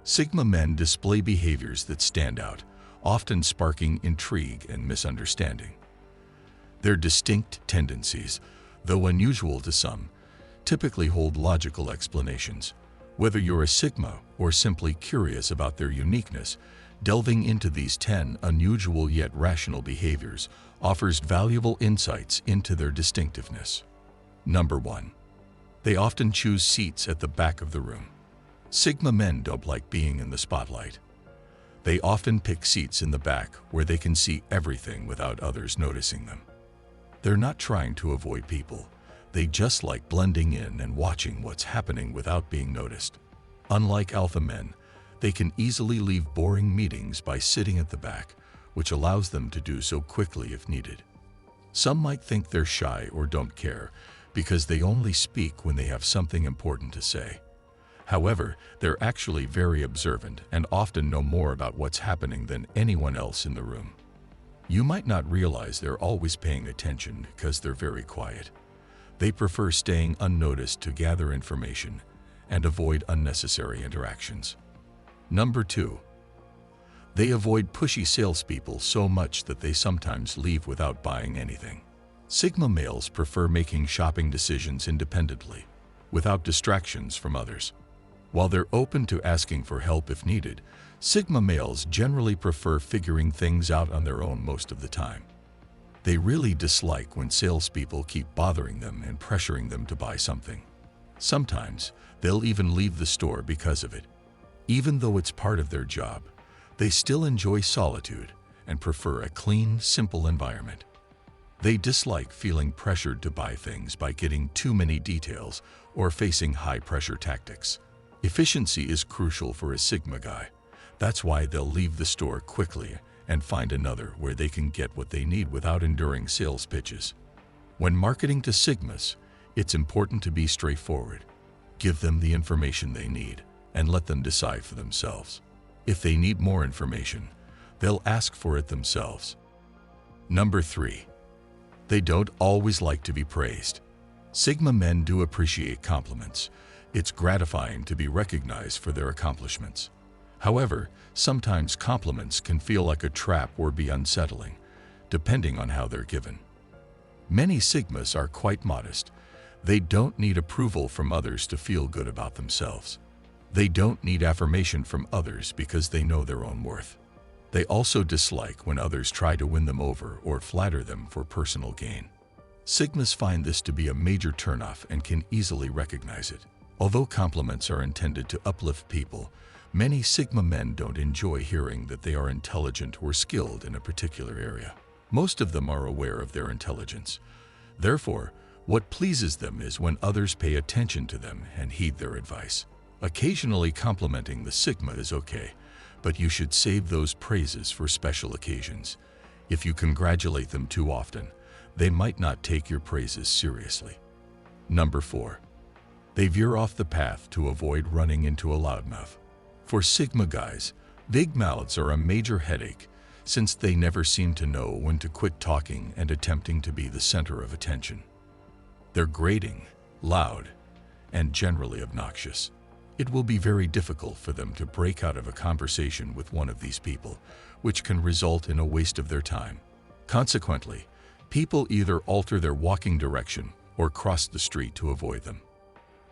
Sigma men display behaviors that stand out, often sparking intrigue and misunderstanding. Their distinct tendencies, though unusual to some, typically hold logical explanations. Whether you're a Sigma or simply curious about their uniqueness, delving into these 10 unusual yet rational behaviors offers valuable insights into their distinctiveness. Number 1. They often choose seats at the back of the room. Sigma men don't like being in the spotlight. They often pick seats in the back where they can see everything without others noticing them. They're not trying to avoid people. They just like blending in and watching what's happening without being noticed. Unlike alpha men, they can easily leave boring meetings by sitting at the back, which allows them to do so quickly if needed. Some might think they're shy or don't care because they only speak when they have something important to say. However, they're actually very observant and often know more about what's happening than anyone else in the room. You might not realize they're always paying attention because they're very quiet. They prefer staying unnoticed to gather information and avoid unnecessary interactions. Number 2. They avoid pushy salespeople so much that they sometimes leave without buying anything. Sigma males prefer making shopping decisions independently, without distractions from others. While they're open to asking for help if needed, Sigma males generally prefer figuring things out on their own most of the time. They really dislike when salespeople keep bothering them and pressuring them to buy something. Sometimes, they'll even leave the store because of it. Even though it's part of their job, they still enjoy solitude and prefer a clean, simple environment. They dislike feeling pressured to buy things by getting too many details or facing high-pressure tactics. Efficiency is crucial for a Sigma guy. That's why they'll leave the store quickly and find another where they can get what they need without enduring sales pitches. When marketing to Sigmas, it's important to be straightforward. Give them the information they need and let them decide for themselves. If they need more information, they'll ask for it themselves. Number 3. They don't always like to be praised. Sigma men do appreciate compliments. It's gratifying to be recognized for their accomplishments. However, sometimes compliments can feel like a trap or be unsettling, depending on how they're given. Many Sigmas are quite modest. They don't need approval from others to feel good about themselves. They don't need affirmation from others because they know their own worth. They also dislike when others try to win them over or flatter them for personal gain. Sigmas find this to be a major turnoff and can easily recognize it. Although compliments are intended to uplift people, many Sigma men don't enjoy hearing that they are intelligent or skilled in a particular area. Most of them are aware of their intelligence. Therefore, what pleases them is when others pay attention to them and heed their advice. Occasionally complimenting the Sigma is okay, but you should save those praises for special occasions. If you congratulate them too often, they might not take your praises seriously. Number 4. They veer off the path to avoid running into a loudmouth. For Sigma guys, big mouths are a major headache since they never seem to know when to quit talking and attempting to be the center of attention. They're grating, loud, and generally obnoxious. It will be very difficult for them to break out of a conversation with one of these people, which can result in a waste of their time. Consequently, people either alter their walking direction or cross the street to avoid them.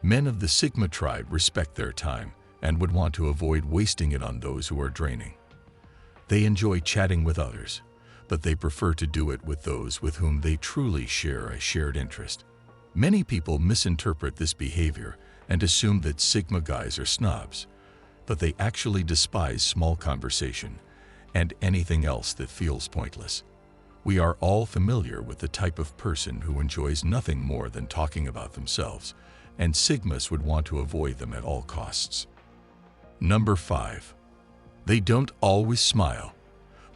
Men of the Sigma tribe respect their time and would want to avoid wasting it on those who are draining. They enjoy chatting with others, but they prefer to do it with those with whom they truly share a shared interest. Many people misinterpret this behavior and assume that Sigma guys are snobs, but they actually despise small conversation and anything else that feels pointless. We are all familiar with the type of person who enjoys nothing more than talking about themselves, and Sigmas would want to avoid them at all costs. Number 5. They don't always smile.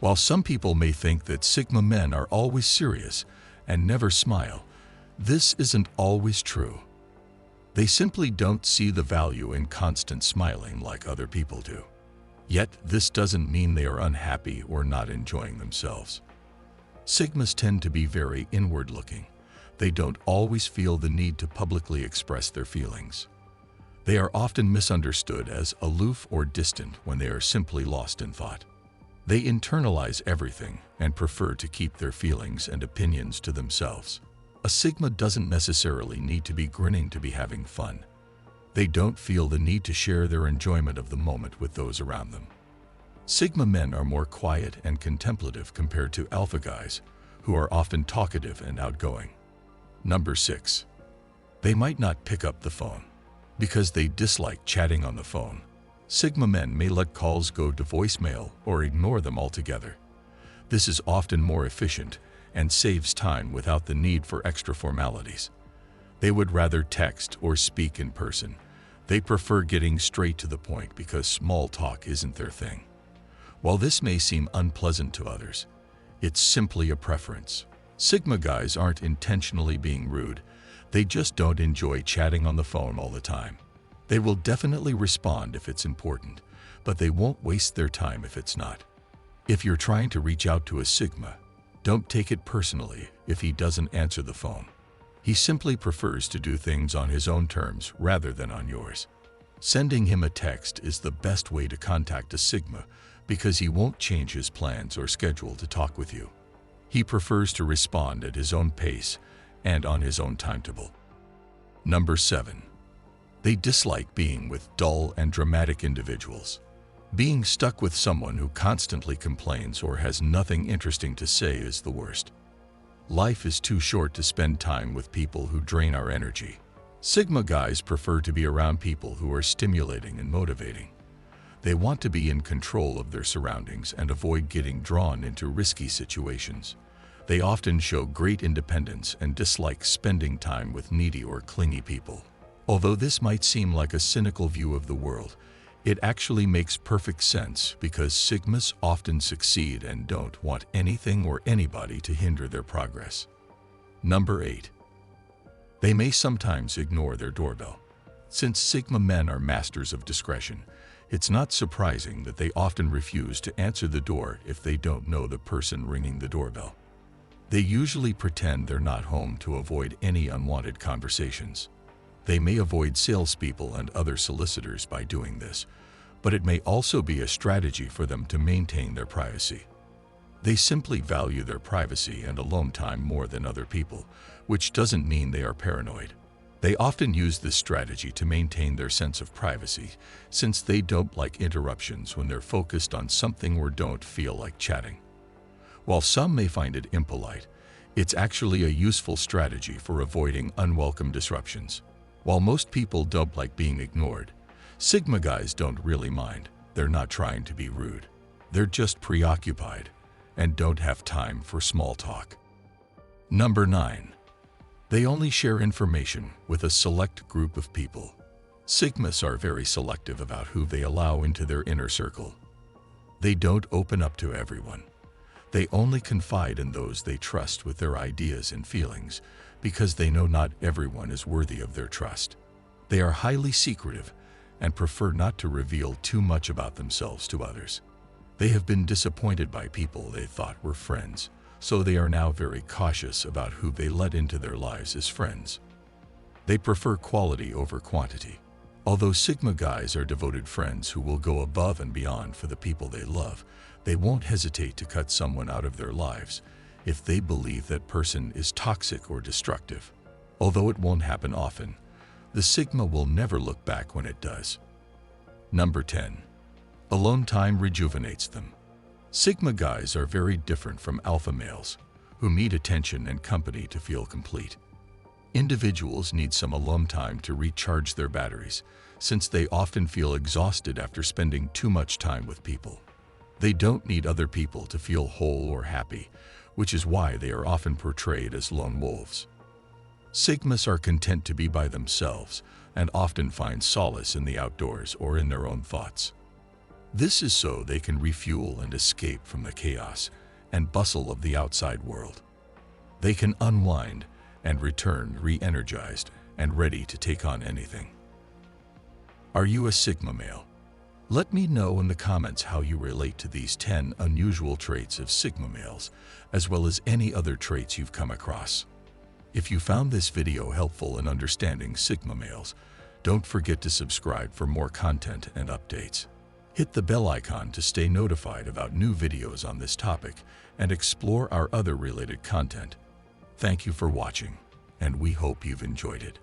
While some people may think that Sigma men are always serious and never smile, this isn't always true. They simply don't see the value in constant smiling like other people do. Yet, this doesn't mean they are unhappy or not enjoying themselves. Sigmas tend to be very inward-looking. They don't always feel the need to publicly express their feelings. They are often misunderstood as aloof or distant when they are simply lost in thought. They internalize everything and prefer to keep their feelings and opinions to themselves. A Sigma doesn't necessarily need to be grinning to be having fun. They don't feel the need to share their enjoyment of the moment with those around them. Sigma men are more quiet and contemplative compared to Alpha guys, who are often talkative and outgoing. Number 6. They might not pick up the phone. Because they dislike chatting on the phone, Sigma men may let calls go to voicemail or ignore them altogether. This is often more efficient and saves time without the need for extra formalities. They would rather text or speak in person. They prefer getting straight to the point because small talk isn't their thing. While this may seem unpleasant to others, it's simply a preference. Sigma guys aren't intentionally being rude. They just don't enjoy chatting on the phone all the time. They will definitely respond if it's important, but they won't waste their time if it's not. If you're trying to reach out to a Sigma, don't take it personally if he doesn't answer the phone. He simply prefers to do things on his own terms rather than on yours. Sending him a text is the best way to contact a Sigma because he won't change his plans or schedule to talk with you. He prefers to respond at his own pace and on his own timetable. Number 7. They dislike being with dull and dramatic individuals. Being stuck with someone who constantly complains or has nothing interesting to say is the worst. Life is too short to spend time with people who drain our energy. Sigma guys prefer to be around people who are stimulating and motivating. They want to be in control of their surroundings and avoid getting drawn into risky situations. They often show great independence and dislike spending time with needy or clingy people. Although this might seem like a cynical view of the world, it actually makes perfect sense because Sigmas often succeed and don't want anything or anybody to hinder their progress. Number 8. They may sometimes ignore their doorbell. Since Sigma men are masters of discretion, it's not surprising that they often refuse to answer the door if they don't know the person ringing the doorbell. They usually pretend they're not home to avoid any unwanted conversations. They may avoid salespeople and other solicitors by doing this, but it may also be a strategy for them to maintain their privacy. They simply value their privacy and alone time more than other people, which doesn't mean they are paranoid. They often use this strategy to maintain their sense of privacy, since they don't like interruptions when they're focused on something or don't feel like chatting. While some may find it impolite, it's actually a useful strategy for avoiding unwelcome disruptions. While most people don't like being ignored, Sigma guys don't really mind. They're not trying to be rude. They're just preoccupied and don't have time for small talk. Number 9. They only share information with a select group of people. Sigmas are very selective about who they allow into their inner circle. They don't open up to everyone. They only confide in those they trust with their ideas and feelings because they know not everyone is worthy of their trust. They are highly secretive and prefer not to reveal too much about themselves to others. They have been disappointed by people they thought were friends, so they are now very cautious about who they let into their lives as friends. They prefer quality over quantity. Although Sigma guys are devoted friends who will go above and beyond for the people they love, they won't hesitate to cut someone out of their lives if they believe that person is toxic or destructive. Although it won't happen often, the Sigma will never look back when it does. Number 10. Alone time rejuvenates them. Sigma guys are very different from alpha males, who need attention and company to feel complete. Individuals need some alone time to recharge their batteries, since they often feel exhausted after spending too much time with people. They don't need other people to feel whole or happy, which is why they are often portrayed as lone wolves. Sigmas are content to be by themselves and often find solace in the outdoors or in their own thoughts. This is so they can refuel and escape from the chaos and bustle of the outside world. They can unwind and return re-energized and ready to take on anything. Are you a Sigma male? Let me know in the comments how you relate to these 10 unusual traits of Sigma males, as well as any other traits you've come across. If you found this video helpful in understanding Sigma males, Don't forget to subscribe for more content and updates. Hit the bell icon to stay notified about new videos on this topic and explore our other related content. Thank you for watching, and we hope you've enjoyed it.